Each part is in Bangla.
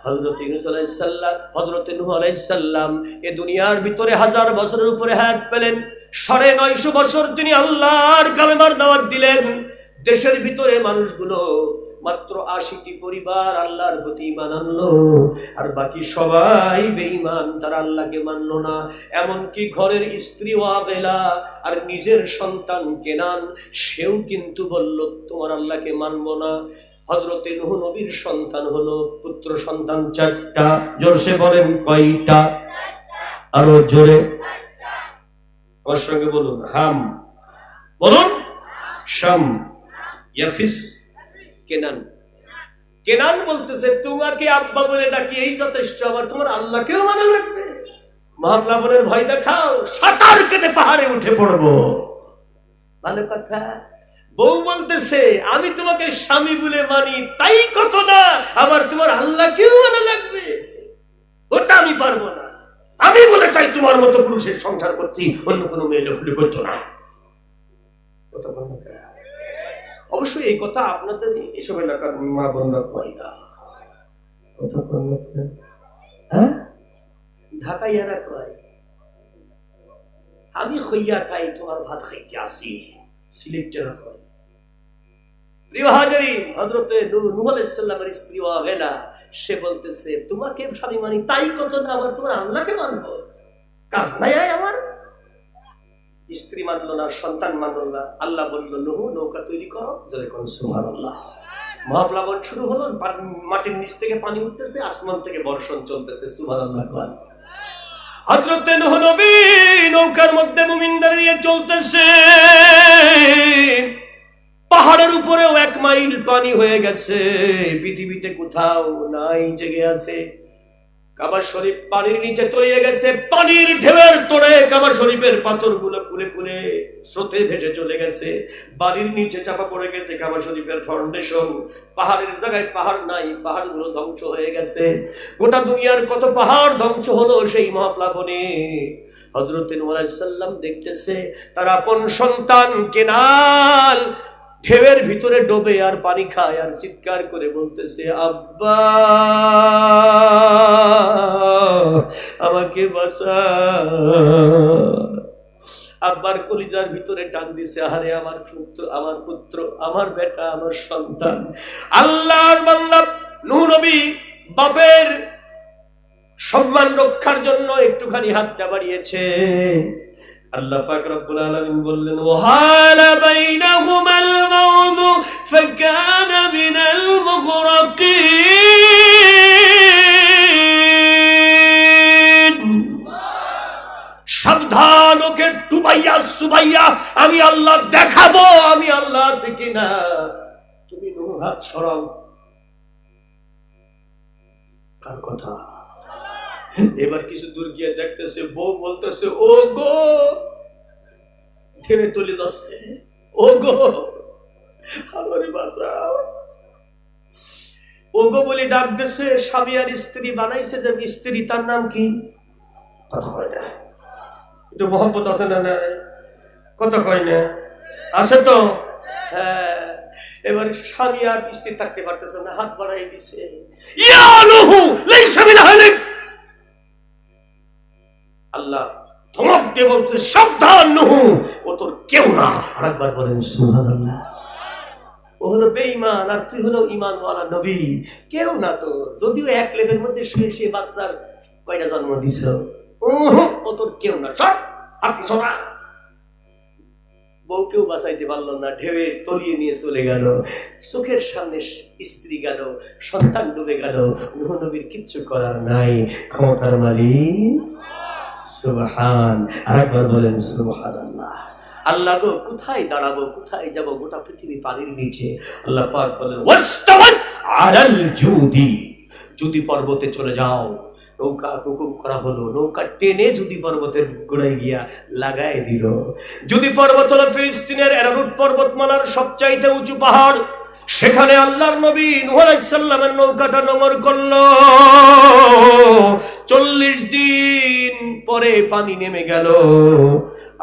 হযরত ইউনূস আলাইহিস সালাম, হযরত নূহ আলাইহিস সালাম এই দুনিয়ার ভিতরে 1000 বছরের উপরে হায়াত পেলেন। 950 বছর তিনি আল্লাহর কালেমার দাওয়াত দিলেন। দেশের ভিতরে মানুষগুলো মাত্র 80টি পরিবার আল্লাহর প্রতি ঈমান আনলো, আর বাকি সবাই বেঈমান, তারা আল্লাহকে মানলো না। এমনকি ঘরের স্ত্রী ওয়াবেলা আর নিজের সন্তান কেনান, সেও কিন্তু বলল তোমার আল্লাহকে মানবো না। হযরতে নূহ নবীর সন্তান হলো, পুত্র সন্তান 4টা। জোরসে বলেন কয়টা? আরো জোরে আমার সঙ্গে বলুন, হাম বলুন, শাম, ইয়াফিস, কেনান। কেনান বলতেছে তোমাকে আব্বা বলে ডাকি এই যথেষ্ট, আবার তোমার আল্লাহকেও মানা লাগবে? মহাপ্লাবনের ভয় দেখাও, সাঁতার কেটে পাহাড়ে উঠে পড়বো। ভালো কথা। বউ বলতেছে আমি তোমাকে স্বামী বলে মানি, তাই কত না, আবার তোমার আল্লাহকেও মানা লাগবে, ওটা আমি পারবো না, আমি বলে তাই তোমার মতো পুরুষের সংসার করছি, অন্য কোনো মেয়ে লফুলি করতো না। কথা বল না। অবশ্যই এই কথা আপনাদের এসব এলাকার মা বোনরা কয় না। কথা বল না। হ্যাঁ, ঢাকাইয়ারা কয় আমি খইয়া তাই তোমার ভাত খাইতে আসি, সিলেক্টেরা কয়। প্রিয় হাজারিন, হযরতে নূহ আলাইহিস সালামের স্ত্রী ওয়াবেলা, সে বলতেছে তোমাকে স্বামী মানি, তাই কত না, আবার তোমার আল্লাহকে মানবো, কাজ নাই আমার। স্ত্রী মানলো না, সন্তান মানলো না। আল্লাহ বলল নূহ নৌকা তৈরি করো, যেরকম সুবহানাল্লাহ। মহাপ্লাবন শুরু হলো, মাটির নিচ থেকে পানি উঠতেছে, আসমান থেকে বর্ষণ চলতেছে, সুবহানাল্লাহ। হযরতে নূহ নবী নৌকার মধ্যে মুমিনদের নিয়ে চলতেছে, পাহাড়ের উপরেও 1 মাইল পানি হয়ে গেছে, পৃথিবীতে কোথাও নাই জেগে আছে। কাবা শরীফ পানির নিচে তলিয়ে গেছে, পানির ঢেউয়ের তোড়ে কাবা শরীফের পাথরগুলো খুলে খুলে স্রোতে ভেসে চলে গেছে, বালির নিচে চাপা পড়ে গেছে কাবা শরীফের ফাউন্ডেশন। পাহাড়ের জায়গায় পাহাড় নাই, পাহাড়গুলো ধ্বংস হয়ে গেছে। গোটা দুনিয়ার কত পাহাড় ধ্বংস হলো সেই মহাপ্লাবনে। হযরত নূহ আলাইহিস সালাম দেখতেছে তার আপন সন্তান কেনাল ঢেউয়ের ভিতরে ডোবে আর পানি খায়, আর চিৎকার করে বলতেছে আব্বা আমাকে বাঁচা। আব্বার কলিজার ভিতরে টান দিছে, আরে আমার পুত্র, আমার বেটা, আমার সন্তান। আল্লাহর বান্দা নূহ নবী বাপের সম্মান রক্ষার জন্য একটুখানি হাতটা বাড়িয়েছে। আল্লাহ পাক রব্বুল আলামিন বললেন ওয়াহালা বাইনাহুমাল মাউযু ফাকানা মিনাল মুগরাকিন। সাবধান, ওকে ডুবাইয়া সুবাইয়া আমি আল্লাহ দেখাবো আমি আল্লাহ আছি কিনা। তুমি নূহ হাত ছড়াও। কার কথা? এবার কিছু দূর গিয়ে দেখতেছে বউ বলতেছে ও গো, ঢেলে তুলে যাচ্ছে, ও গো আমারে বাঁচাও। ও গো বলে ডাক দিছে। স্বামী আর স্ত্রী বানাইছে যে স্ত্রী, তার নাম কি? কথা কয় না, একটু মহব্বত আছে না? কথা কয় না, আছে তো? হ্যাঁ। এবার স্বামী আর স্ত্রী থাকতে পারতেছে না, হাত বাড়াই দিছে, ইয়া নূহ লাইসা মিন আহলিক। আল্লাহ ধমক দিয়ে বলতে সাবধান নূহ, ও তোর কেউ না। আরেকবার বলেন সুবহানাল্লাহ। ও হলো বেঈমান আর তুই হলো ঈমানওয়ালা নবী, কেউ না তো। যদিও এক লেভের মধ্যে শুয়ে শুয়ে বাচ্চার কয়টা জন্ম দিছ, ও তোর কেউ না, সব হাত ছড়া। বউকেও বাঁচাইতে পারলো না, ঢেউয়ে তলিয়ে নিয়ে চলে গেল। চোখের সামনে স্ত্রী গেল, সন্তান ডুবে গেল। নূহ নবীর কিচ্ছু করার নাই, ক্ষমতার মালিক সুবহান। আরেকবার বলেন সুবহানাল্লাহ। আল্লাহ গো কোথায় দাঁড়াবো, কোথায় যাব? গোটা পৃথিবী পানির নিচে। আল্লাহ পাক বলেন ওয়াস্তাওয়াত আলাল জুদি, জুদি পর্বতে চলে যাও। নৌকা হুকুম করা হলো, নৌকা টেনে জুদি পর্বতের গোড়ায় গিয়া লাগায় দিল। জুদি পর্বত হলো ফিলিস্তিনের এরারুট পর্বতমালার সবচাইতে উঁচু পাহাড়। সেখানে আল্লাহর নবী নূহ আলাইহিস সালামের নৌকাটা নোঙর করলো। 40 দিন পরে পানি নেমে গেল।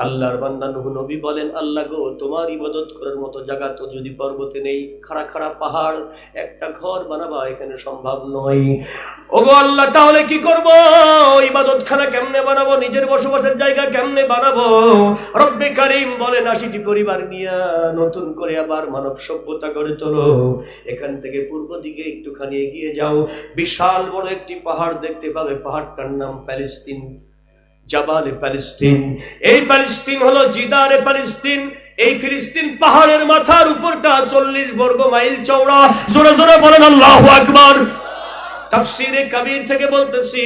আল্লাহর বান্দা নূহ নবী বলেন আল্লাহ গো, তোমার ইবাদত করার মতো জায়গা তো যদি পর্বতে নেই, খাড়া খাড়া পাহাড়, একটা ঘর বানাবা এখানে সম্ভব নয়। ও ওগো আল্লাহ, তাহলে কি করব? ইবাদতখানা কেমনে বানাবো? নিজের বসবাসের জায়গা কেমনে বানাবো? রব্বে কারীম বলেন 80টি পরিবার নিয়ে নতুন করে আবার মানব সভ্যতা গড়ে তোলো। এখান থেকে পূর্ব দিকে একটুখানি এগিয়ে যাও, বিশাল বড় একটি পাহাড় দেখতে পাবে। পাহাড়টার নাম প্যালেস্তিন, জাবালে প্যালেস্তিন। এই প্যালেস্তিন হলো জিদারে প্যালেস্তিন। এই ফিলিস্তিন পাহাড়ের মাথার উপরটা 40 বর্গ মাইল চওড়া। জোরে জোরে বলেন আল্লাহু আকবার। তাফসীরে কবির থেকে বলতেছি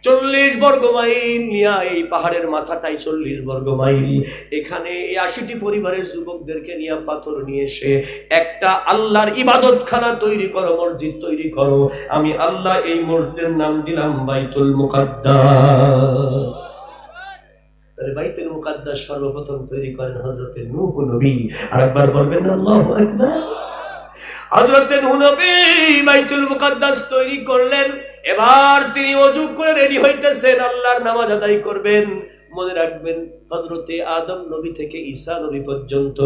40 বর্গ মাইল নিয়ে এই পাহাড়ের মাথাটাই 40 বর্গ মাইল। এখানে এই 80টি পরিবারের যুবকদেরকে নিয়ে পাথর নিয়ে এসে একটা আল্লাহর ইবাদতখানা তৈরি করো, মসজিদ তৈরি করো। আমি আল্লাহ এই মসজিদের নাম দিলাম বাইতুল মুকাদ্দাস। বাইতুল মুকাদ্দাস সর্বপ্রথম তৈরি করেন হযরত নূহ নবী। আরেকবার বলবেন আল্লাহু আকবার। হযরত নূহ নবী বাইতুল মুকাদ্দাস তৈরি করলেন। এবার তিনি ওযু করে রেডি হইতেছেন, আল্লাহর নামাজ আদায় করবেন। মনে রাখবেন, হযরতে আদম নবী থেকে ঈসা নবী পর্যন্ত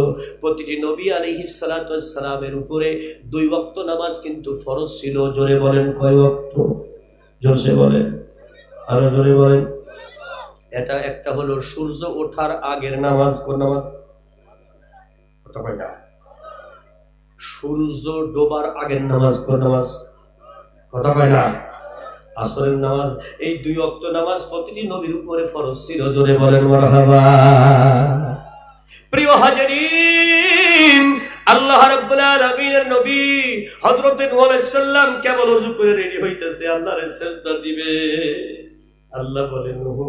প্রতিটি নবী আলাইহিস সালাতু ওয়াস সালামের উপরে 2 ওয়াক্ত নামাজ কিন্তু ফরজ ছিল। জোরে বলেন কয় ওয়াক্ত? জোরে বলেন, আরো জোরে বলেন। এটা একটা হলো সূর্য ওঠার আগের নামাজ। কোন নামাজ? কথা কয় না। সূর্য ডোবার আগের নামাজ। কোন নামাজ? কথা কয় না। আসরের নামাজ। এই 2 ওয়াক্ত নামাজ প্রতিটি নবীর উপরে ফরজ ছিল। জোরে বলেন মারহাবা। প্রিয় হাজিরিন, আল্লাহ রাব্বুল আলামিনের নবী হযরত নূহ আলাইহিস সালাম কেবল ওযু করে রেডি হইতেছে, আল্লাহর সিজদা দিবে। আল্লাহ বলেন, নূহ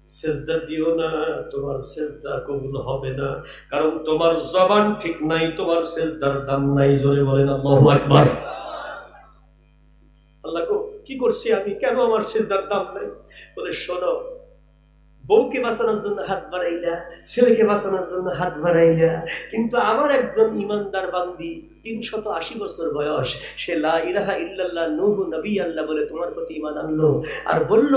সেজদা দিও না, তোমার সেজদা কবুল হবে না, কারণ তোমার জবান ঠিক নাই, তোমার সেজদার দাম নাই। জোরে বলেন আল্লাহু আকবার। আল্লাহ গো, কি করছি আমি? কেন আমার সেজদার দাম নাই? বলে, শোনো, বউকে বাঁচানোর জন্য হাত বাড়াইলা, ছেলেকে বাঁচানোর জন্য হাত বাড়াইলা, কিন্তু আমার একজন ইমানদার বান্দি 380 বছর বয়স, সে লা ইলাহা ইল্লাল্লাহ নূহ নবী আল্লাহ বলে তোমার প্রতি ঈমান আনলো, আর বলল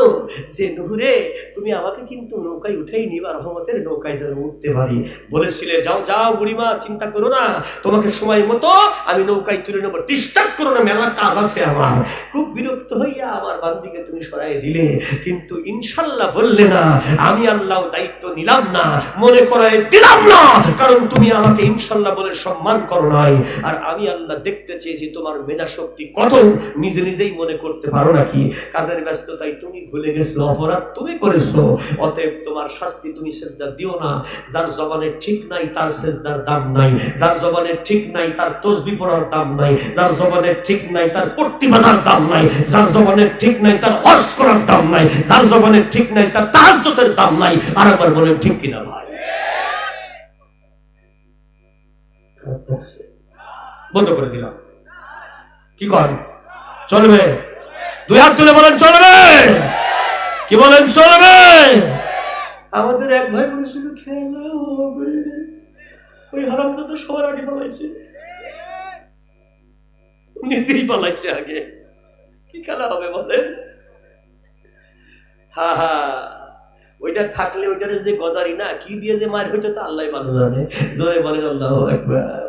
যে নূহ রে, তুমি আমাকে কিন্তু নৌকায় উঠেই নিবা, রহমতের নৌকায় যেন উঠতে পারি। বলেছিলে, যাও যাও বুড়িমা, চিন্তা করো না, তোমাকে সময় মতো আমি নৌকায় তুলে নেবো, ডিস্টার্ব করো না, মেলা কাজ আছে আমার। খুব বিরক্ত হইয়া আমার বান্দিকে তুমি সরাই দিলে, কিন্তু ইনশাল্লাহ বললে না, আমি আল্লাহ দায়িত্ব নিলাম না, মনে করাই দিলাম না, কারণ তুমি আমাকে ইনশাল্লাহ বলে সম্মান করো নাই। আর আমি আল্লাহ দেখতে চেয়েছি তোমার মেধা শক্তি কত, নিজে নিজেই মনে করতে পারো নাকি? কাজের ব্যস্ততায় তুমি ভুলে গেছো, অপরাধ তুমি করেছো, অতএব তোমার শাস্তি, তুমি সেজদা দিও না। যার জবানের ঠিক নাই তার সেজদার দাম নাই, যার জবানের ঠিক নাই তার তাসবিহ পড়ার দাম নাই, যার জবানের ঠিক নাই তার পট্টি বাঁধার দাম নাই, যার জবানের ঠিক নাই তার হজ করার দাম নাই, যার জবানের ঠিক নাই তার তাহাজ্জুদের দাম নাই। আর একবার বলেন ঠিক কিনা ভাই? খারাপ লাগছে? বন্ধ করে দিলাম। কি করেন? চলবে? 2 হাত তুলে বলেন চলবে। কি বলেন চলবে? আমাদের এক ভাই বলেছিল খেলা হবে, ওই হারামজাদা সবার আগে পালাইছে, নিজেই পালাইছে আগে। কি খেলা হবে বলেন? হা হা, ওইটা থাকলে ওইটার যে গজারি না, কি দিয়ে যে মার হইতো তা আল্লাহ ভালো জানে। জোরে বলেন আল্লাহু আকবার।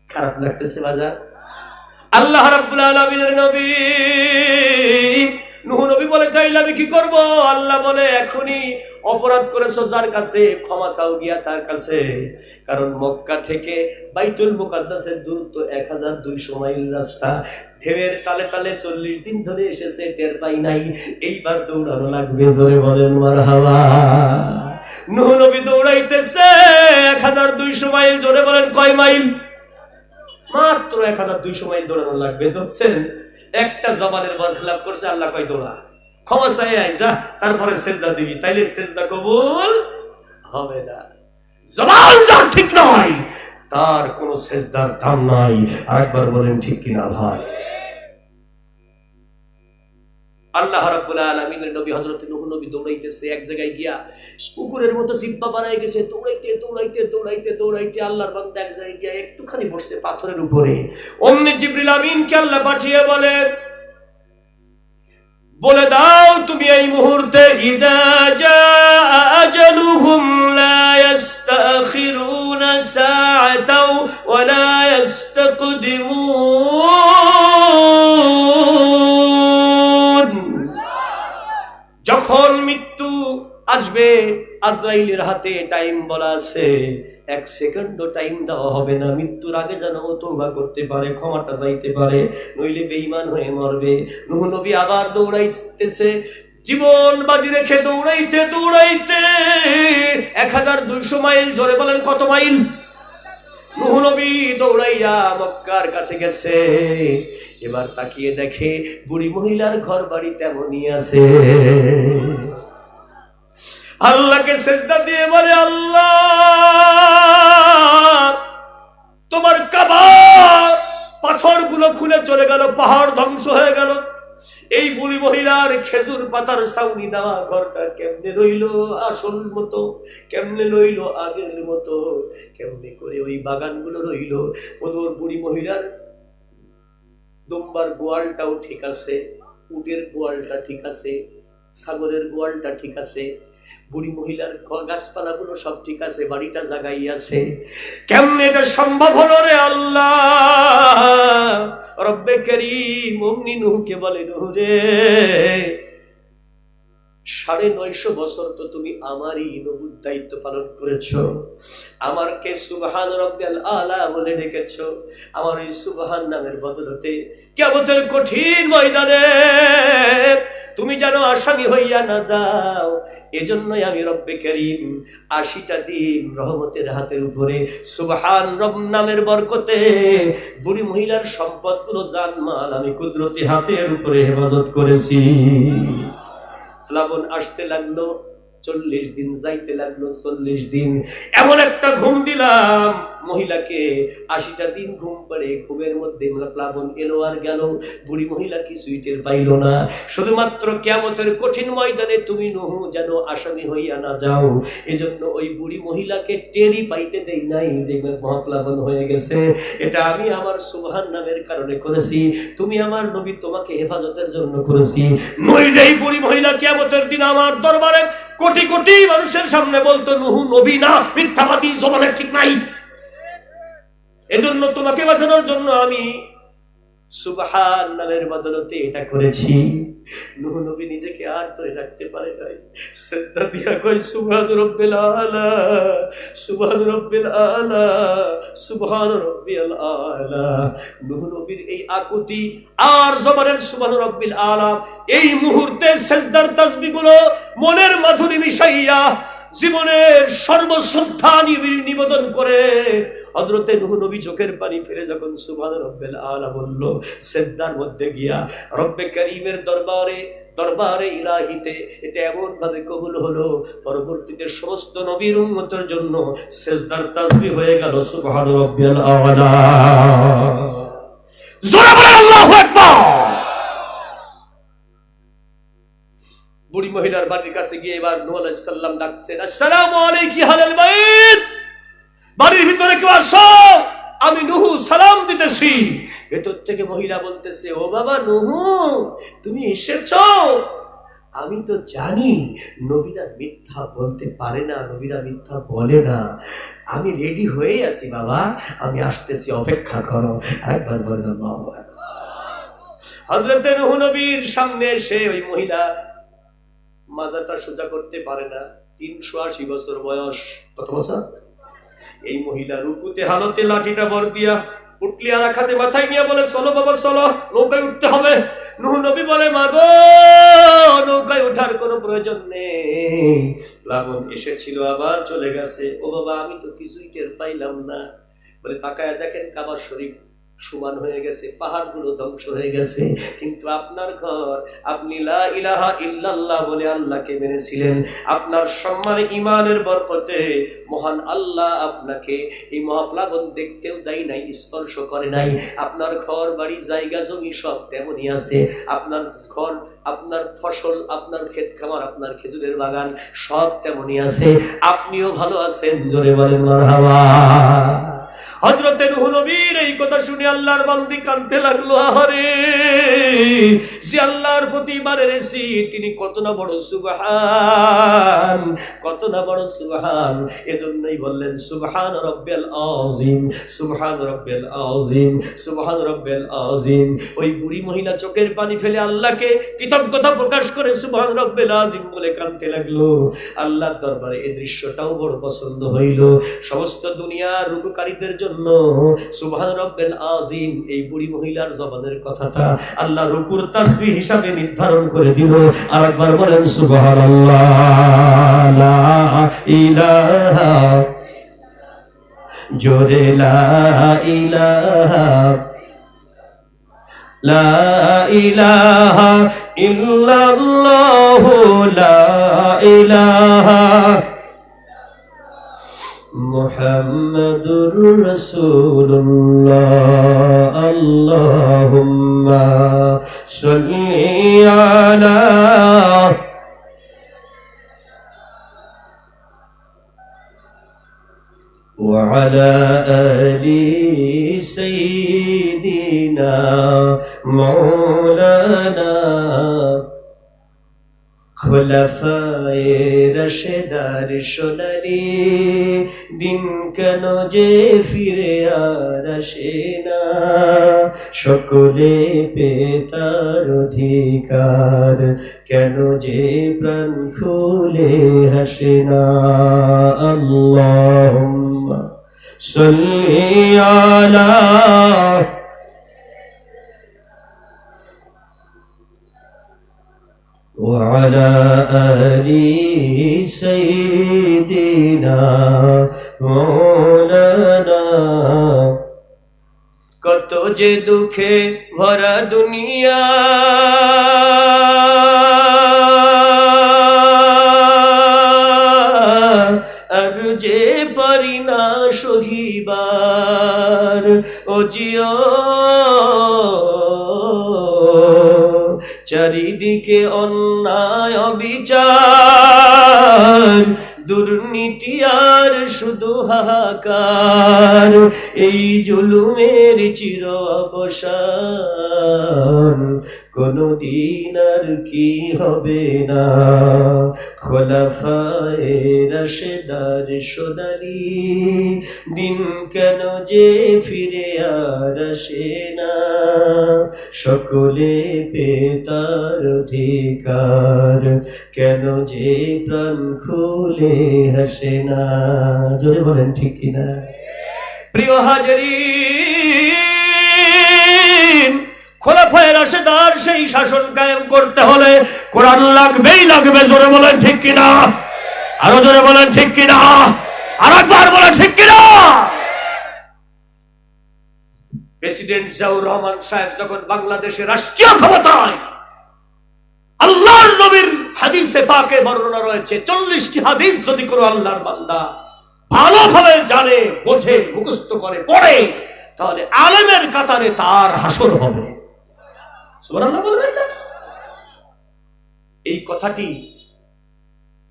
খারাপ লাগতেছে বাজার? আল্লাহ রাব্বুল আলামিনের নবী নূহ নবী বলে, তাইলে আমি কি করব? আল্লাহ বলে, এখনই অপরাধ করেছো যার কাছে, ক্ষমা চাও গিয়া তার কাছে, কারণ মক্কা থেকে বাইতুল মুকাদ্দাসের দূরত্ব 1200 মাইল রাস্তা। ঢেউয়ের তালে তালে 40 দিন ধরে এসেছে, টের পাই নাই, এইবার দৌড়ানো লাগবে। জোরে বলেন মারহাবা। নূহ নবী দৌড়াইতেছে 1200 মাইল। জোরে বলেন কয় মাইল? মাত্র 1200 মাইল দৌড়ানো লাগবে। দেখছেন, একটা জবানের বরখলাপ করছে, আল্লাহ কয় দৌড়া, ক্ষমা চাই আই যা, তারপরে সেজদা দিবি, তাইলে সেজদা কবুল হবে না। জবান যার ঠিক নয় তার কোন সেজদার দাম নাই। আরেকবার বলেন ঠিক কিনা ভাই? আল্লাহ রাব্বুল আলামিনের নবী হযরত নূহ নবী দৌড়াইতেছে, এক জায়গায় গিয়া কুকুরের মতো জিহ্বা বানায় গেছে, দৌড়াইতে দৌড়াইতে দৌড়াইতে দৌড়াইতে আল্লাহর বান্দা এক জায়গায় গিয়া একটুখানি বসছে পাথরের উপরে। অমনি জিবরিল আমিনকে আল্লাহ পাঠিয়ে বলে দাও তুমি এই মুহূর্তে, ইদা জাআ আজালুহুম লা ইস্তাখিরুনা সাআতাও ওয়া লা ইস্তাকদিমুন। আসবে, আজরাইলের হাতে টাইম বলা আছে, 1 সেকেন্ডও টাইম দেওয়া হবে না। মৃত্যুর আগে যেন ও তওবা করতে পারে, ক্ষমাটা চাইতে পারে, নইলে বেঈমান হয়ে মরবে। নূহ নবী আবার দৌড়াইতেছে, জীবন বাজি রেখে দৌড়াইতে দৌড়াইতে 1200 মাইল, জোরে বলেন কত মাইল? নূহ নবী দৌড়াইয়া মক্কার কাছে গেছে। এবার তাকিয়ে দেখে বুড়ি মহিলার ঘর বাড়ি তেমনই আছে। আল্লাহকে সেজদা দিয়ে বলে, আল্লাহ তোমার কাবা পাথরগুলো খুলে চলে গেল, পাহাড় ধ্বংস হয়ে গেল, এই বুড়ি মহিলার খেজুর পাতার ছাউনি দেওয়া ঘরটা কেমনে রইল আসল মতো, কেমনে রইল আগের মতো, কেমনে করে ওই বাগানগুলো রইল। ওদের বুড়ি মহিলার দুম্বার গোয়ালটাও ঠিক আছে, উটের গোয়ালটা ঠিক আছে, ছাগলের গোয়ালটা ঠিক আছে, বুড়ি মহিলার গাছপালাগুলো সব ঠিক আছে, বাড়িটা জাগাই আছে। কেমনে এটা সম্ভব হলো রে আল্লাহ? রব্বে কারীম অমনি নূহকে বলে, নূহ রে, 950 বছর তো তুমি আমারই নবুর দায়িত্ব পালন করেছো, আমারকে সুবহান রব্বিল আলা বলে ডেকেছো। আমার এই সুবহান নামের বদলতে কিয়ামতের কঠিন ময়দানে তুমি যেন আসামি হইয়া না যাও, এজন্যই আমি রব্বে কারীম 80টা দিন রহমতের হাতের উপরে সুবহান রব নামের বরকতে বুড়ি মহিলার সম্পদগুলো জানমাল আমি কুদরতি হাতের উপরে হেফাজত করেছি। প্লাবন আসতে লাগলো, 40 দিন যাইতে লাগলো, 40 দিন। এমন একটা ঘুম দিলাম মহিলাকে, 80টা দিন ঘুম পড়ে, ঘুমের মধ্যে প্লাবন এলো আর গেল, বুড়ি মহিলা কিছুই টের পাইল না। শুধুমাত্র কিয়ামতের কঠিন ময়দানে তুমি নূহ যেন আসামি হইয়া না যাও, এজন্য ওই বুড়ি মহিলাকে টেরই পাইতে দেই নাই যে মহাপ্লাবন হয়ে গেছে। এটা আমি আমার সুবহান নামের কারণে করেছি, তুমি আমার নবী তোমাকে হেফাজতের জন্য করেছি। নইলে এই বুড়ি মহিলা কিয়ামতের দিন আমার দরবারে কোটি কোটি মানুষের সামনে বলতো নূহ নবী না, মিথ্যাবাদী, জবানের ঠিক নাই। এজন্য তোমাকে বাঁচানোর জন্য আমি সুবহান নামের বদলতে এটা করেছি। নূহ নবী নিজেকে আর ধরে রাখতে পারে নাই, সিজদা দিয়া কই সুবহান রব্বিল আলা, সুবহান রব্বিল আলা, সুবহান রব্বিল আলা। নূহ নবীর এই আকুতি আর জবানের সুবহান রব্বিল আলা, এই মুহূর্তে সিজদার তাসবিহগুলো মনের মাধুরী মিশাইয়া জীবনের সর্বশ্রদ্ধা নিবেদন করে হযরতে নূহ নবী চোখের পানি ফেলে যখন সুবহান রব্বিল আলা বলল, সিজদার মধ্যে গিয়া রব্বে কারীমের দরবারে ইলাহিতে এটা এমন ভাবে কবুল হলো, পরবর্তীতে সমস্ত নবীর উম্মতের জন্য সিজদার তাসবিহ হয়ে গেল সুবহান রব্বিল আলা। জোরে বলেন আল্লাহু আকবার। বুড়ি মহিলার বাড়ির কাছে গিয়ে এবার নূহ আলাইহিস সালাম ডাকছেন, আসসালামু আলাইকি আহলাল বাইত, বাড়ির ভিতরে কেউ আসো, আমি নূহ সালাম দিতেছি। ভেতর থেকে মহিলা বলতেছে, ও বাবা নূহ, তুমি এসেছো? আমি তো জানি নবীরা মিথ্যা বলতে পারে না, নবীরা মিথ্যা বলে না, আমি রেডি হয়ে আছি বাবা, আমি আসতেছি, অপেক্ষা করো। একবার বলেন আল্লাহু আকবার। হযরতে নূহ নবীর সামনে এসে ওই মহিলা মাজাটা সোজা করতে পারে না, 380 বছর বয়স। কত বছর? এই মহিলা রুকুতে হালতে লাঠিটা ভর দিয়া পুটলি আর খাতে মাথায় নিয়ে বলে, চলো বাবা চলো, নৌকায় উঠতে হবে। নূহ নবী বলে, মাগো নৌকায় ওঠার কোনো প্রয়োজন নেই, প্লাবন এসেছিল আবার চলে গেছে। ও বাবা আমি তো কিছুই টের পাইলাম না। বলে তাকায় দেখেন কাবা শরীফ সমান হয়ে গেছে, পাহাড়গুলো ধ্বংস হয়ে গেছে, কিন্তু আপনার ঘর, আপনি লা ইলাহা ইল্লাল্লাহ বলে আল্লাহকে মেনেছিলেন, আপনার সম্মানে ইমানের বরকতে মহান আল্লাহ আপনাকে এই মহাপ্লাবন দেখতেও দেয় নাই, স্পর্শ করে নাই। আপনার ঘর বাড়ি জায়গা জমি সব তেমনই আছে, আপনার ঘর, আপনার ফসল, আপনার ক্ষেত খামার, আপনার খেজুরের বাগান সব তেমনই আছে, আপনিও ভালো আছেন। জোরে বলেন মারহাবা। হযরতে নূহ নবীর এই কথা শুনে আল্লাহর বান্দী কাঁদতে লাগলো, আহারে যে আল্লাহর প্রতি ঈমান এনেছি তিনি কত না বড় সুবহান, কত না বড় সুবহান। এজন্যই বললেন সুবহান রাব্বিল আযীম, সুবহান রাব্বিল আযীম, সুবহান রাব্বিল আযীম। ওই বুড়ি মহিলা চোখের পানি ফেলে আল্লাহকে কৃতজ্ঞতা প্রকাশ করে সুবহান রাব্বিল আযীম বলে কাঁদতে লাগলো। আল্লাহর দরবারে এই দৃশ্যটাও বড় পছন্দ হইল। সমস্ত দুনিয়ার রুকুকারীদের জন্য সুবহান রাব্বিল আযীম এই বুড়ি মহিলার জবানের কথাটা আল্লাহ রুকুর তাসবিহ হিসাবে নির্ধারণ করে দিল। আরেকবার বলেন সুবহানাল্লাহ, লা ইলাহা, জোরে লা ইলাহা, লা ইলাহা ইল্লাল্লাহু, লা ইলাহা মুহাম্মাদুর রাসূলুল্লাহ। আল্লাহুম্মা সাল্লি আলা ওয়া আলা আলি সাইয়্যিদিনা মাওলানা খোলাফায়ে রাশেদার সোনালি দিন কেন যে ফিরে আর আসে না, সকলে পেতার অধিকার কেন যে প্রাণ খুলে হাসে না। আল্লাহুম্মা সাল্লি আলা وعلى آل سيدنا مولانا। কত যে দুঃখে ভরা দুনিয়া, আর যে পারি না সহিবার, ও জিও চারিদিকে অন্যায় অবিচার, দুর্নীতি আর শুধু হাহাকার, এই জুলুমের চির অবসান কোনদিন আর কি হবে না। খোলাফায়ে রাশেদার সোনালি দিন কেন যে ফিরে আর আসে না, সকলে পেতার অধিকার কেন যে প্রাণ খুলে হাসে না। জোরে বলেন ঠিক কিনা? প্রিয় হাজিরিন, খোলাফায়ে রাশেদার সেই শাসন কায়েম করতে হলে কোরআন লাগবেই লাগবে। জোরে বলেন ঠিক কিনা? আরো জোরে বলেন ঠিক কিনা? আরেকবার বলেন ঠিক কিনা? প্রেসিডেন্ট জিয়াউর রহমান সাহেব যখন বাংলাদেশের রাষ্ট্রীয় ক্ষমতায়, আল্লাহর নবীর হাদিসে পাকে বর্ণনা রয়েছে 40টি হাদিস যদি কোনো আল্লাহর বান্দা ভালোভাবে জানে, বোঝে, মুখস্থ করে, পড়ে, তাহলে আলেমের কাতারে তার হাসর হবে। সুবহানাল্লাহ বলবেন না? এই কথাটি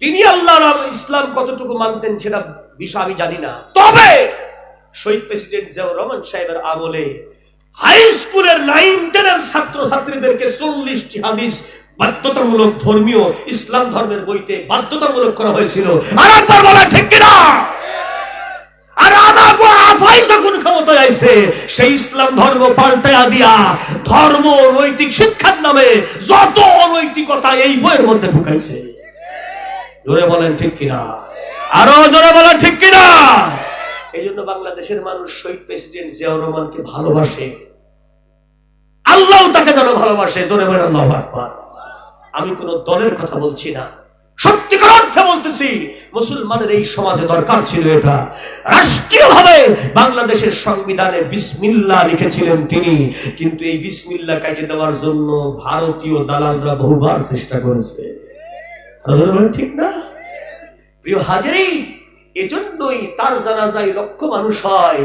তিনি আল্লাহর ইসলাম কতটুকু মানতেন সেটা বিষয় আমি জানি না, তবে শহীদ প্রেসিডেন্ট জিয়াউর রহমান সাহেবের আমলে হাই স্কুলের 9-10 ছাত্র ছাত্রীদেরকে 40টি হাদিস বাধ্যতামূলক ধর্মীয় ইসলাম ধর্মের বইতে বাধ্যতামূলক করা হয়েছিল। আর একবার বলা ঠিক কিনা? আর আমাগো আফাই যখন ক্ষমতায় আইছে, সেই ইসলাম ধর্ম পাল্টায়া দিয়া ধর্ম নৈতিক শিক্ষার নামে যত অনৈতিকতা এই বইয়ের মধ্যে ঢুকাইছে। জোরে বলেন ঠিক কিনা? আরো জোরে বলেন ঠিক কিনা? এই জন্য বাংলাদেশের মানুষ শহীদ প্রেসিডেন্ট জিয়াউর রহমানকে ভালোবাসে, আল্লাহ তাকে যেন ভালোবাসে। জোরে বলেন আল্লাহু আকবার। আমি কোন দলের কথা বলছি না, সত্যিকার অর্থে বলতেছি, মুসলমানের এই সমাজে দরকার ছিল এটা। রাষ্ট্রীয়ভাবে বাংলাদেশের সংবিধানে বিসমিল্লাহ লিখেছিলেন তিনি, কিন্তু এই বিসমিল্লাহ কেটে দেওয়ার জন্য ভারতীয় দালালরা বহুবার চেষ্টা করেছে। ঠিক না? প্রিয় হাজিরিন, এজন্যই তার জানাজায় লক্ষ মানুষ হয়,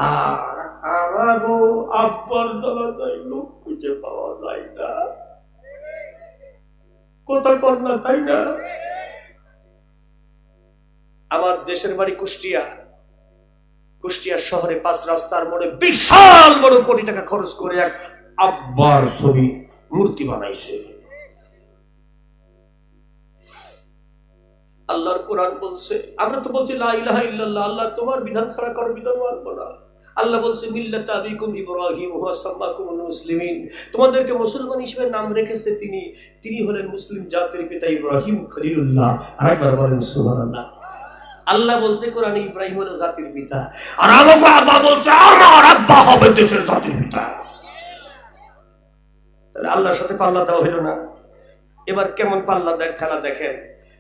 আর আমাগো আব্বার জানাজায় লোক খুঁজে পাওয়া যায় না। কথা কর না, তাই না? আমার দেশের বাড়ি কুষ্টিয়া। কুষ্টিয়া শহরে 5 রাস্তার মোড়ে বিশাল বড় কোটি টাকা খরচ করে এক আব্বার ছবি মূর্তি বানাইছে। আল্লাহর কোরআন বলছে, আমরা তো বলছি লা ইলাহা ইল্লাল্লাহ, আল্লাহ তোমার বিধান ছাড়া কারো বিধান মানব না। আল্লাহ বলছে মিল্লাতা আবিকুম ইব্রাহিম ওয়া সাম্মাকুমুল মুসলিমিন, তোমাদেরকে মুসলমান হিসেবে নাম রেখেছে তিনি হলেন মুসলিম জাতির পিতা ইব্রাহিম খলিলুল্লাহ। আরেকবার বলেন সুবহানাল্লাহ। আল্লাহ বলছে কোরআনে ইব্রাহিম হলো জাতির পিতা, আর আমাকে আব্বা বলছে আমার আব্বা হবে দেশের জাতির পিতা। তাহলে আল্লাহর সাথে পাল্লা দেওয়া হলো না। এবার কেমন পাল্লা দেয় খেলা দেখেন।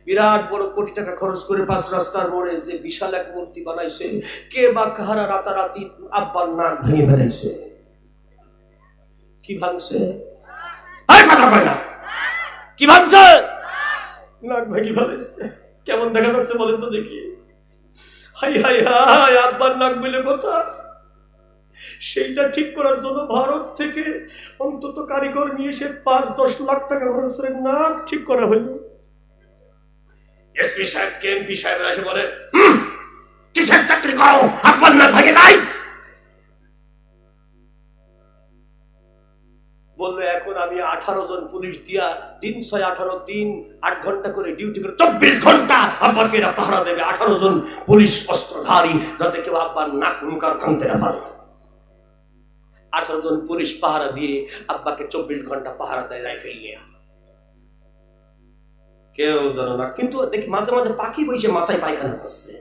বিরাট বড় কোটি টাকা খরচ করে 5 রাস্তার মোড়ে যে বিশাল এক মূর্তি বানাইছে, কে বা কাহারা রাতারাতি আব্বার নাক ভেঙে ফেলেছে। কি ভাঙছে? কথা কয় না, কি ভাঙছে? নাক ভেঙে ফেলেছে। কেমন দেখা যাচ্ছে বলেন তো দেখি। হাই হাই হাই, আব্বার নাক বলে কথা। সেইটা ঠিক করার জন্য ভারত থেকে অন্তত কারিগর নিয়ে এসে 5-10 লাখ টাকা খরচ করে নাক ঠিক করা হলো। এসপি সাহেব কে এমপি সাহেব এসে বলে কিসের চাকরি করো, আব্বার নাক ভেঙে যায়। বললো এখন আমি 18 জন পুলিশ দিয়া 318 দিন 8 ঘন্টা করে ডিউটি করে 24 ঘন্টা আব্বাকে এরা পাহারা দেবে। 18 জন পুলিশ অস্ত্রধারী, যাতে কেউ আব্বার নাক মুখ আর ভাঙতে না পারে। 18 জন পুলিশ পাহারা দিয়ে আব্বাকে 24 ঘন্টা পাহারা দেয় রাইফেল নিয়ে। কেউ জানো না, কিন্তু দেখি মাঝে মাঝে পাখি বসে মাথায় পায়খানা করছে,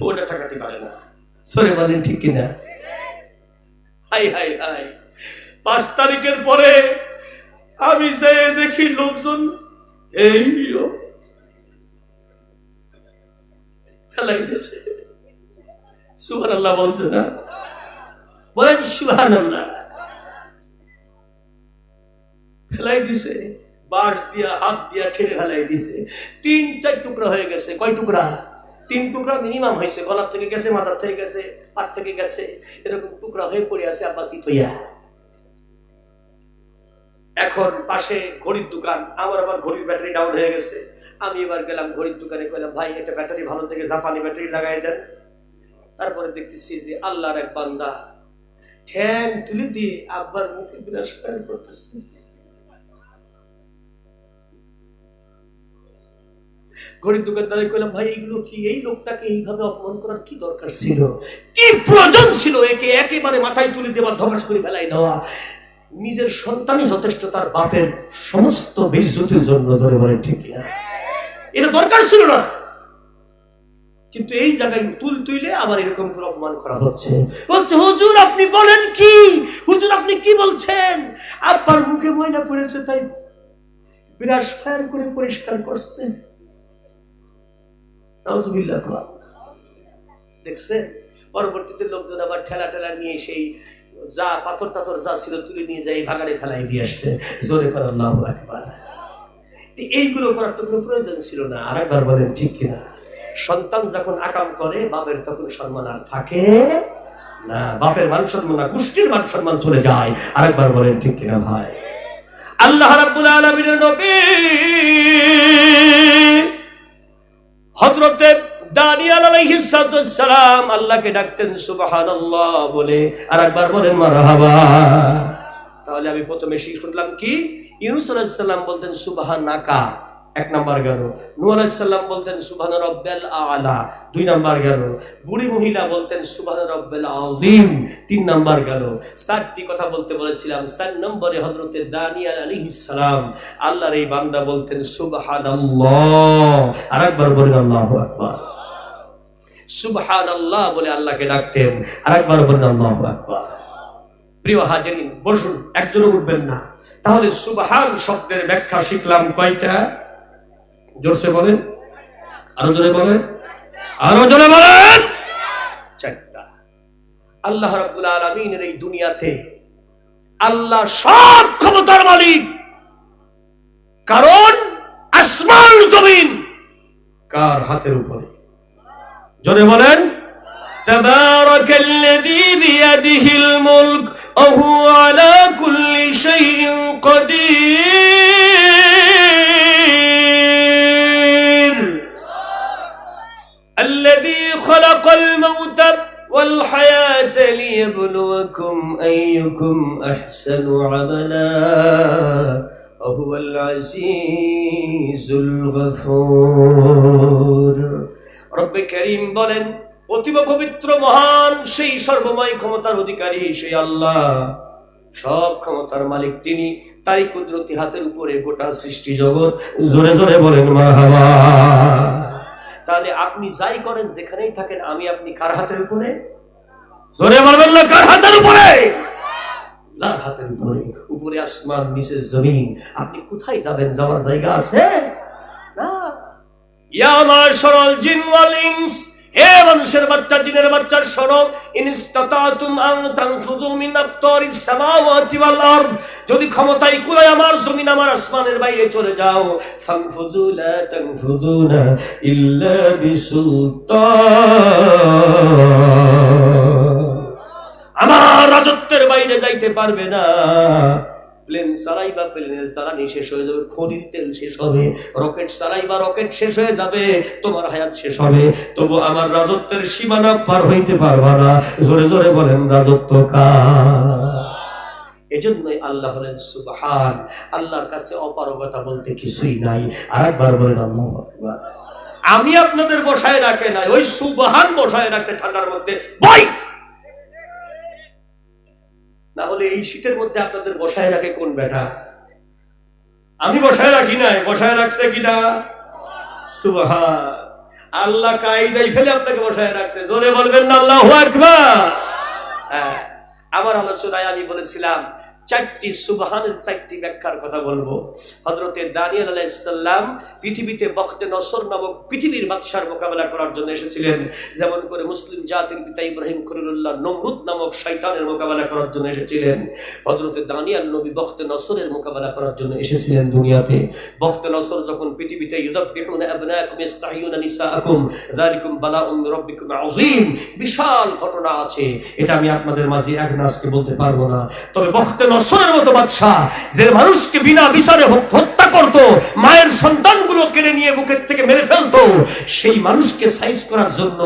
ওটা টাকাতে পারে না। সরে বলেন ঠিক কিনা? High high high. 5 তারিখের পরে আমি যে দেখি লোকজন এই ফেলাই দিয়েছে। সুবহানাল্লাহ বলছে না? বলেন সুবহানাল্লাহ। ফেলাই দিছে, বাঁশ দিয়া হাত দিয়া ঠেলে ফেলাই দিছে। 3-4 টুকরা হয়ে গেছে। কয় টুকরা? 3 টুকরা মিনিমাম হয়েছে। গলার থেকে গেছে, মাথার থেকে গেছে, পাত থেকে গেছে, এরকম টুকরা হয়ে পড়ে আছে আব্বাসি থইয়া। এখন পাশে ঘড়ির দোকান, আমার আবার ঘড়ির ব্যাটারি ডাউন হয়ে গেছে। আমি এবার গেলাম ঘড়ির দোকানে, কইলাম ভাই একটা ব্যাটারি ভালো থেকে জাপানি ব্যাটারি লাগাই দেন। তারপরে দেখতেছি যে আল্লাহর এক বান্দা ঠ্যাং তুলে দিয়ে আব্বার মুখে বিনাশ ফায়ার করতেছে। ঘড়ির দোকানদারে কইলাম ভাই এইগুলো কি, এই লোকটাকে এইভাবে অপমান করার কি দরকার ছিল, কি প্রয়োজন ছিল একে একেবারে মাথায় তুলে দেওয়া, ধমাস করে ফেলাই দেওয়া? নিজের সন্তানই যথেষ্ট তার বাপের সমস্ত বেইজ্জতির জন্য। ধরে বলেন ঠিক কিনা? এটা দরকার ছিল না, কিন্তু এই জায়গায় তুলে আবার এরকম করে অপমান করা হচ্ছে। বলছে হুজুর আপনি বলেন কি, হুজুর আপনি কি বলছেন? আব্বার মুখে ময়লা পড়েছে তাই বিরাট ফায়ার করে পরিষ্কার করছে। নাউজুবিল্লাহ। দেখছেন? পরবর্তীতে লোকজন আবার ঠেলা ঠেলা নিয়ে সেই যা পাথর টাথর যা ছিল তুলে নিয়ে যাই ভাগাড়ে ফেলাই দিয়ে আসছে। জোরে করে আল্লাহু আকবার। এইগুলো করার তো কোনো প্রয়োজন ছিল না। আরেকবার বলেন ঠিক কিনা? সন্তান যখন আকাম করে বাপের তখন সম্মান আর থাকে না। বাপের মান সম্মান না, গোষ্ঠীর মান সম্মান চলে যায়। আরেকবার বলেন ঠিক কিনা ভাই? আল্লাহ রাব্বুল আলামিনের নবী হযরতে দানিয়েল আলাইহিস সালাম আল্লাহকে ডাকতেন সুবহানাল্লাহ বলে। আরেকবার বলেন মারহাবা। তাহলে আমি প্রথমে শুনলাম কি? ইউনূস আলাইহিস সালাম বলতেন সুবহানাকা, 1 নাম্বার গেল। নূহ আলাইহিস সালাম বলতেন সুবহান রাব্বিল আলা, 2 নাম্বার গেল। বুড়ি মহিলা বলতেন সুবহান রাব্বিল আযীম, 3 নাম্বার গেল। 4টি কথা বলতে বলেছিলাম। 4 নম্বরে হযরতে দানিয়েল আলাইহিস সালাম আল্লাহর এই বান্দা বলতেন সুবহানাল্লাহ। আরেকবার বলেন আল্লাহু আকবার। সুবহানাল্লাহ বলে আল্লাহকে ডাকতেন। আরেকবার বলেন আল্লাহু আকবার। প্রিয় হাজিরিন বসুন, একজনও উঠবেন না। তাহলে সুবহান শব্দের ব্যাখ্যা শিখলাম কয়টা? জোরসে বলেন, আরো জোরে বলেন, আরো জোরে বলেন। 4টা। আল্লাহ রাব্বুল আলামিনের এই দুনিয়াতে আল্লাহ সব ক্ষমতার মালিক, কারণ আসমান জমিন কার হাতের উপরে? জোরে বলেন, তাবারাকাল্লাযী বিয়াদিহিল মুলক ওয়া হুয়া আলা কুল্লি শাইইন কাদির। الذي خلق الموت والحياة ليبلوكم أيكم أحسن عملا وهو العزيز الغفور رب كريم বলেন অতীব পবিত্র মহান সেই সর্বময় ক্ষমতার অধিকারী সেই আল্লাহ, সব ক্ষমতার মালিক তিনি, তারই কুদরতি হাতের উপরে গোটা সৃষ্টি জগৎ। জোরে জোরে বলেন মারহাবা। তাহলে আপনি যাই করেন, যেখানেই থাকেন, আমি আপনি কার হাতের উপরে? জোরে বলবেন না, কার হাতের উপরে? আল্লাহর হাতের উপরে। উপরে আসমান, নিচে জমিন। আপনি কোথায় যাবেন? যাওয়ার জায়গা আছে না। ইয়া মাশারাল জিন ওয়াল ইনস, হে মানুষের বাচ্চা, জিনের বাচ্চা, শোনো। ইনস্তাতাতুম আন তানফুযু মিন আকতারিস সামাওয়াতি ওয়াল আরদ, যদি ক্ষমতায় কুলায় আমার জমিন আমার আসমানের বাইরে চলে যাও। ফানফুযু লা তানফুযুনা ইল্লা বিসুলতান, আমার রাজত্বের বাইরে যাইতে পারবে না। প্লেন চালাইবা, প্লেনের জ্বালানি শেষ হয়ে যাবে, খনির তেল শেষ হবে, রকেট চালাইবা, রকেট শেষ হয়ে যাবে, তোমার হায়াত শেষ হবে, তবু আমার রাজত্বের সীমানা পার হইতে পারবা না। জোরে জোরে বলেন রাজত্ব কার? এজন্যই আল্লাহ বলেন সুবহান। আল্লাহর কাছে অপারগতা বলতে কিছুই নাই। আরেকবার বলেন আল্লাহু আকবার। আমি আপনাদের বসায় রাখে নাই, ওই সুবহান বসায় রাখছে ঠান্ডার মধ্যে। বই না হলে এই শীতের মধ্যে আপনাদের বসায় রাখে কোন বেটা? আমি বসায় রাখি নাই, বসায় রাখছে কিনা? সুবহান। আল্লাহ কায়দায় ফেলে আপনাকে বসায় রাখছে। জোরে বলবেন না আল্লাহু আকবার। আমার আলোচনায় আমি বলেছিলাম চারটি সুবহানের চারটি ব্যাখ্যার কথা বলবো। হযরতে দানিয়েল আলাইহিস সালাম পৃথিবীতে বখতে নসর নামক পৃথিবীর বাদশার মোকাবেলা করার জন্য এসেছিলেন, যেমন করে মুসলিম জাতির পিতা ইব্রাহিম খলিলুল্লাহ নমরুদ নামক শয়তানের মোকাবেলা করার জন্য এসেছিলেন। হযরতে দানিয়েল নবী বখতে নসরের মোকাবেলা করার জন্য এসেছিলেন দুনিয়াতে। বখতে নসর যখন পৃথিবীতে ইউযাব্বিহুনা আবনাকুম ইস্তাহিয়ুনা নিসাআকুম যালিকুম বালাউম মির রাব্বিকুম আযীম, বিশাল ঘটনা আছে, এটা আমি আপনাদের মাঝে এক নাসকে বলতে পারবো না। তবে বখতে নসরের মতো বাদশা যে মানুষকে বিনা বিচারে হত্যা করত, মায়ের সন্তানগুলো কেড়ে নিয়ে বুকের থেকে মেরে ফেলতো, সেই মানুষকে সাইজ করার জন্য,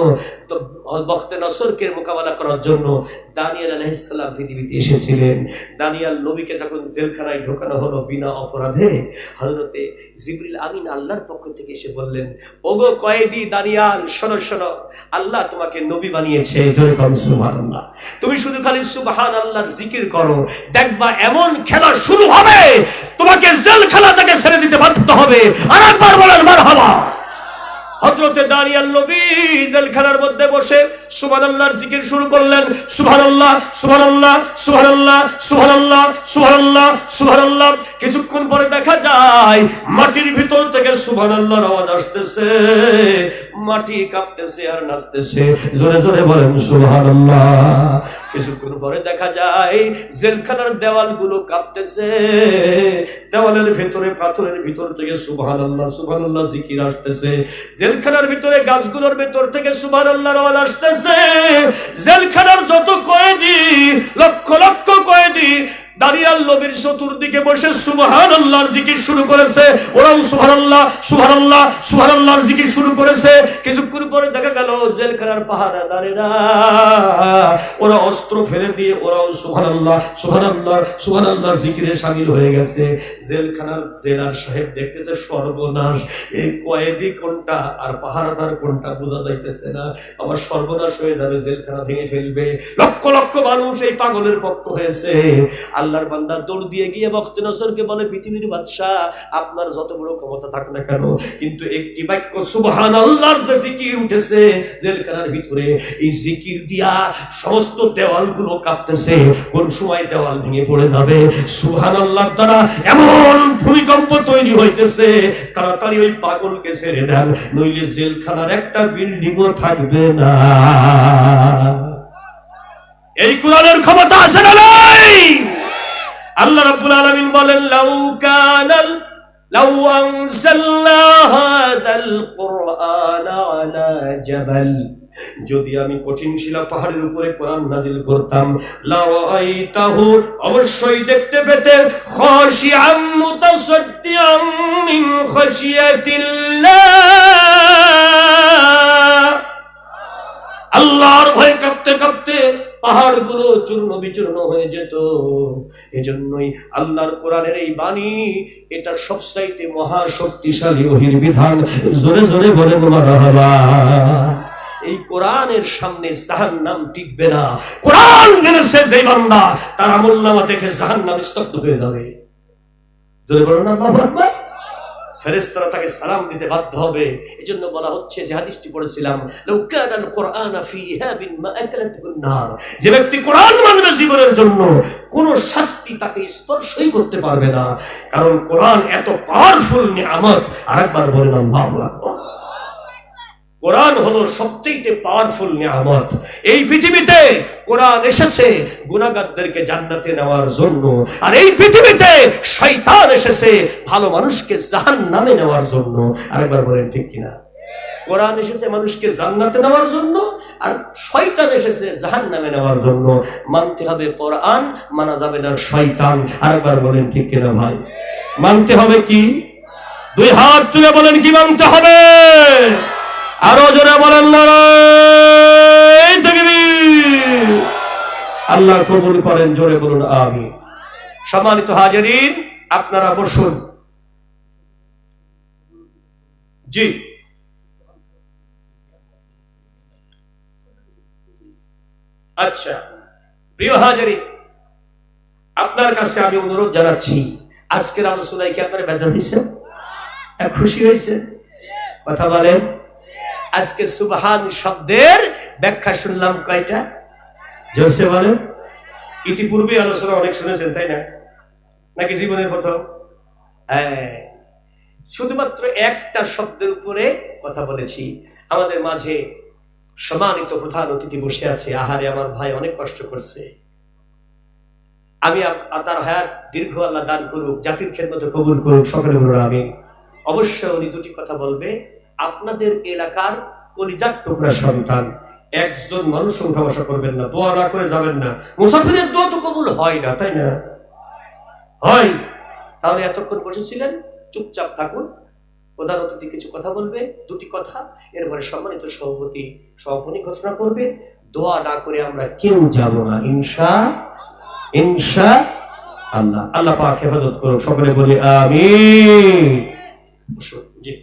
বখতে নসরকে মোকাবেলা করার জন্য দানিয়েল আলাইহিস সালাম পৃথিবীতে এসেছিলেন। দানিয়েল নবীকে যখন জেলখানায় ঢোকানো হলো বিনা অপরাধে, হযরতে জিবরিল আমিন আল্লাহর পক্ষ থেকে এসে বললেন, ওগো কয়েদি দানিয়েল, শোনো শোনো, আল্লাহ তোমাকে নবী বানিয়েছে। জোরে বল সুবহানাল্লাহ। তুমি শুধু খালি সুবহানাল্লাহর জিকির করো, দেখবা এমন খেলা শুরু হবে, তোমাকে জেলখানা থেকে ছেড়ে দিতে বাধ্য হবে। আরেকবার বলেন মারহাবা। হযরতে দানিয়েল নবী জেলখানার মধ্যে বসে সুবহানাল্লাহর জিকির শুরু করলেন। সুবহানাল্লাহ সুবহানাল্লাহ সুবহানাল্লাহ সুবহানাল্লাহ সুবহানাল্লাহ সুবহানাল্লাহ। কিছুক্ষণ পরে দেখা যায় মাটির ভিতর থেকে সুবহানাল্লাহর আওয়াজ আসতেছে, মাটি কাঁপতেছে আর নাচতেছে। জোরে জোরে বলেন সুবহানাল্লাহ। কিছুক্ষণ পরে দেখা যায় জেলখানার দেওয়ালগুলো কাঁপতেছে, দেওয়ালের ভিতরে পাথরের ভিতর থেকে সুবহানাল্লাহ সুবহানাল্লাহ জিকির আসতেছে। জেলখানার ভিতরে গাছগুলোর ভিতর থেকে সুবহানাল্লাহর আওয়াজ আসতেছে। জেলখানার যত কয়েদি, লক্ষ লক্ষ কয়েদি দানিয়েল নবীর চতুর্দিকে বসে সুবহানাল্লাহর জিকির শুরু করেছে। ওরাও সুবহানাল্লাহ সুবহানাল্লাহ সুবহানাল্লাহর জিকির শুরু করেছে। কিছুক্ষণ পরে দেখা গেল জেলখানার পাহারাদারেরা ওরা অস্ত্র ফেলে দিয়ে ওরাও সুবহানাল্লাহ সুবহানাল্লাহ সুবহানাল্লাহর জিকিরে শামিল হয়ে গেছে। জেলখানার জেলার সাহেব দেখতেছে সর্বনাশ, এই কয়েদি কোনটা আর পাহারাদার কোনটা বোঝা যাইতেছে না, আমার সর্বনাশ হয়ে যাবে, জেলখানা ভেঙে ফেলবে। লক্ষ লক্ষ মানুষ এই পাগলের পক্ষ হয়েছে। আল্লাহর বান্দা দৌড় দিয়ে গিয়ে বখতে নসরকে বলে, পৃথিবীর বাদশা, আপনার যত বড় ক্ষমতা থাক না কেন, কিন্তু একটি বাক্য সুবহানাল্লাহর যে জিকির উঠেছে জেলখানার ভিতরে, এই জিকির দিয়া সমস্ত দেওয়ালগুলো কাঁপতেছে, কোন সময় দেওয়াল ভেঙে পড়ে যাবে। সুবহানাল্লাহর দ্বারা এমন ভূমিকম্প তৈরি হইতেছে, তাড়াতাড়ি ওই পাগলকে ছেড়ে দেন, নইলে জেলখানার একটা বিল্ডিংও থাকবে না। এই কোরআনের ক্ষমতা আছে না নাই? আল্লাহ রাব্বুল আলামিন বলেন, লাউ আনজালনা হাযাল কুরআন আলা জাবাল, যদি আমি কঠিন শিলা পাহাড়ের উপরে কোরআন নাজিল করতাম, লারাআইতাহু, অবশ্যই দেখতে পেতে, খাশিআম মুতাসাদ্দিআম মিন খাশিয়াতিল্লাহ, আল্লাহর ভয়ে কাঁপতে কাঁপতে পাহাড়গুলো চূর্ণ বিচূর্ণ হয়ে যেত। এজন্যই আল্লাহর কোরআনের এই বাণী এটা সবচাইতে মহা শক্তিশালী ওহীর বিধান। জোরে জোরে বলেন মারহাবা। এই কোরআনের সামনে জাহান্নাম টিকবে না। কোরআন মেনেছে যে বান্দা তার আমলনামা দেখে জাহান্নাম স্তব্ধ হয়ে যাবে। জোরে বলুন আল্লাহু আকবার। ফেরেশতারা তাকে সালাম দিতে বাধ্য হবে। এজন্য বলা হচ্ছে যে হাদিসটি পড়েছিলাম, লাউ কানাল কুরআনা ফি ইহাবিন মা আকালাতুন নার। যে ব্যক্তি কোরআন মানবে জীবনের জন্য কোন শাস্তি তাকে স্পর্শই করতে পারবে না, কারণ কোরআন এত পাওয়ারফুল নিয়ামত। আরেকবার বলেন আল্লাহু আকবার। কোরআন হলো সবচেয়ে পাওয়ারফুল নিয়ামত। এই পৃথিবীতে কোরআন এসেছে গুনাহগারদেরকে জান্নাতে নেওয়ার জন্য, আর এই পৃথিবীতে শয়তান এসেছে ভালো মানুষকে জাহান্নামে নেওয়ার জন্য। আরেকবার বলেন ঠিক কিনা? কোরআন এসেছে মানুষকে জান্নাতে নেওয়ার জন্য, আর শয়তান এসেছে জাহান্নামে নেওয়ার জন্য। মানতে হবে কোরআন, মানা যাবে না শয়তান। আরেকবার বলেন ঠিক কিনা ভাই? মানতে হবে কি? দুই হাত তুলে বলেন কি মানতে হবে? আরো জোরে বলেন নারায়ে তাকবীর। আল্লাহ কবুল করেন, জোরে বলুন আমিন। সম্মানিত হাজিরিন, আপনারা বসুন। জি, আচ্ছা প্রিয় হাজিরিন, আপনার কাছে আমি অনুরোধ জানাচ্ছি, আজকের আলোচনায় কি আপনারা বেজার হয়েছে? খুশি হয়েছে? কথা বলেন। আজকে সুবহান শব্দের ব্যাখ্যা শুনলাম কয়টা? জোরসে বলেন। ইতিপূর্বে আলোচনা অনেক শুনেছেন, তাই না? নাকি জীবনের প্রথম? শুধুমাত্র একটা শব্দের উপরে কথা বলেছি। আমাদের মাঝে সম্মানিত প্রধান অতিথি বসে আছে। আহারে, আমার ভাই অনেক কষ্ট করছে। আমি তার হায়াত দীর্ঘ আল্লাহ দান করুক, জাতির খেদমতে কবুল করুক। সকলে বলুন আমিন। অবশ্য উনি দুটি কথা বলবে। আপনাদের এলাকার কলিজার টুকরা সন্তান, একজন মানুষ উঠা বসা করবেন না, দোয়া না করে যাবেন না। মুসাফিরের দোয়া তো কবুল হয় না, তাই না? হয়। তাহলে এতক্ষণ বসেছিলেন, চুপচাপ থাকুন। প্রধান অতিথি কিছু কথা বলবে, দুটি কথা, এরপরে সম্মানিত সভাপতি ঘোষণা করবে। দোয়া না করে আমরা কেউ যাব না, ইনশাআল্লাহ। আল্লাহ পাক হেফাজত করুন। সকলে বলি আমিন। জি।